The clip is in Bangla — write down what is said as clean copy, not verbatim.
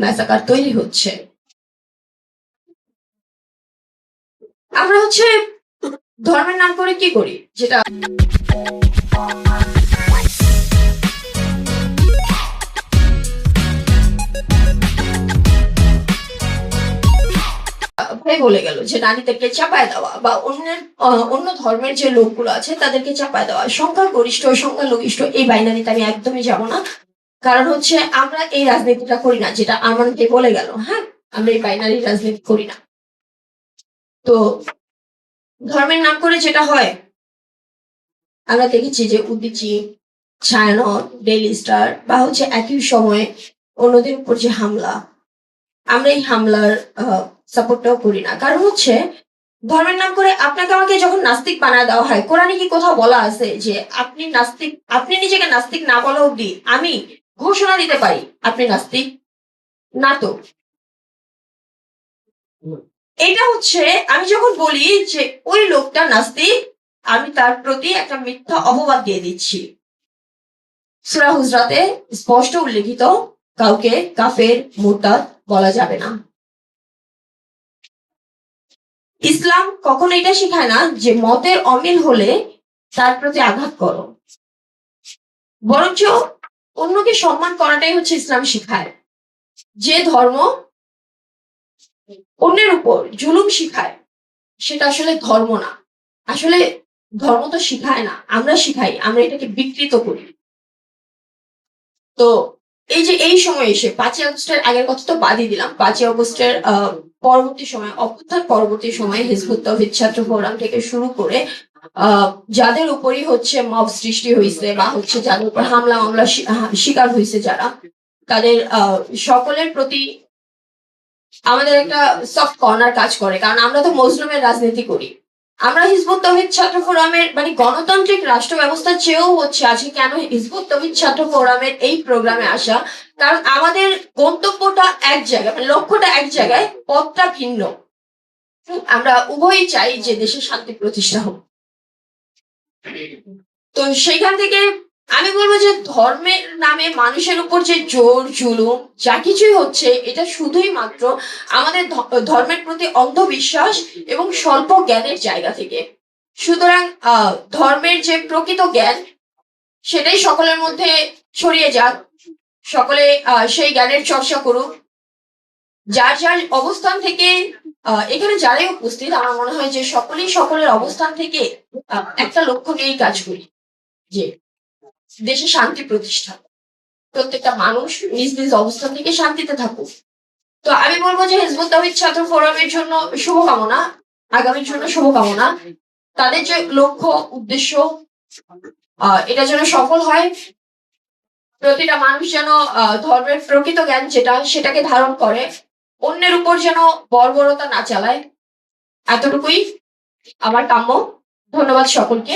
ম্যাসাকার তৈরি হচ্ছে। আমরা ধর্মের নাম করে কি করি, যেটা ভাই বলে গেল যে নারীদেরকে চাপায় দেওয়া বা অন্য ধর্মের যে লোকগুলো আছে তাদেরকে চাপায় দেওয়া, সংখ্যাগরিষ্ঠ সংখ্যালঘিষ্ঠ এই বাইনারিতে আমি একদমই যাব না। কারণ আমরা এই রাজনীতিটা করি না, যেটা আমার ভাই বলে গেল। হ্যাঁ, আমরা এই বাইনারি রাজনীতি করি না। তো ধর্মের নাম করে যেটা হয়, আমরা দেখেছি যে উদীচী, ছায়ানট, ডেইলি স্টার বা একই সময়ে অন্যদের উপর যে হামলা, আমরা এই হামলার সাপোর্টটাও করি না। কারণ ধর্মের নাম করে আপনাকে আমাকে যখন নাস্তিক বানায় দেওয়া হয়, কোরআনে কি কোথাও বলা আছে যে আপনি নাস্তিক, আপনি নিজেকে নাস্তিক না বলা অব্দি আমি ঘোষণা দিতে পারি আপনি নাস্তিক না? তো এটা আমি যখন বলি যে ওই লোকটা নাস্তিক, আমি তার প্রতি একটা মিথ্যা অপবাদ দিয়ে দিচ্ছি। সূরা হুজরাতে স্পষ্ট উল্লেখিত, কাউকে কাফের মুরতাদ বলা যাবে না। ইসলাম কখনো এটা শেখায় না যে মতের অমিল হলে তার প্রতি আঘাত করো, বরঞ্চ অন্যকে সম্মান করাটাই ইসলাম শেখায়। যে ধর্ম অন্যের উপর জুলুম শিখায় সেটা আসলে ধর্ম না। আসলে ধর্ম তো শিখায় না, আমরা শিখাই, আমরা এটাকে বিকৃত করি। তো এই সময় এসে 5ই আগস্টের আগের কথা তো বাদই দিলাম, 5ই আগস্টের পরবর্তী সময়, অভ্যুত্থান পরবর্তী সময়ে হিজবুত তাওহীদ ছাত্র ফোরাম থেকে শুরু করে যাদের উপরই মব সৃষ্টি হয়েছে বা যাদের উপর হামলা মামলা শিকার হয়েছে যারা, তাদের সকলের প্রতি আমাদের একটা সফট কর্নার কাজ করে। কারণ আমরা তো মজলুমের রাজনীতি করি। আমরা হিজবুত তাওহীদ ছাত্র ফোরামের মানে গণতান্ত্রিক রাষ্ট্র ব্যবস্থা চেয়েও আজকে কেন হিজবুত তাওহীদ ছাত্র ফোরামের এই প্রোগ্রামে আসা, কারণ আমাদের গন্তব্যটা এক জায়গায়, মানে লক্ষ্যটা এক জায়গায়, পথটা ভিন্ন। আমরা উভয়ই চাই যে দেশে শান্তি প্রতিষ্ঠা হোক। তো সেখান থেকে আমি বলবো যে ধর্মের নামে মানুষের উপর যে জোর জুলুম যা কিছুই এটা শুধুই মাত্র আমাদের ধর্মের প্রতি অন্ধবিশ্বাস এবং স্বল্প জ্ঞানের জায়গা থেকে। সুতরাং ধর্মের যে প্রকৃত জ্ঞান সেটাই সকলের মধ্যে ছড়িয়ে যাক, সকলে সেই জ্ঞানের চর্চা করুক। যার যার অবস্থান থেকে এখানে যারাই উপস্থিত, আমার মনে হয় যে সকলেই সকলের অবস্থান থেকে একটা লক্ষ্য নিয়েই কাজ করি, যে দেশে শান্তি প্রতিষ্ঠা, প্রত্যেকটা মানুষ নিজ নিজ অবস্থান থেকে শান্তিতে থাকুক। তো আমি বলবো যে হিজবুত তাওহীদ ছাত্র ফোরামের জন্য শুভকামনা, আগামীর জন্য শুভকামনা। তাদের যে লক্ষ্য উদ্দেশ্য এটা যেন সফল হয়, প্রতিটা মানুষ যেন ধর্মের প্রকৃত জ্ঞান যেটা সেটাকে ধারণ করে, অন্যের উপর যেন বর্বরতা না চালায়, এতটুকুই আমার কাম্য। ধন্যবাদ সকলকে।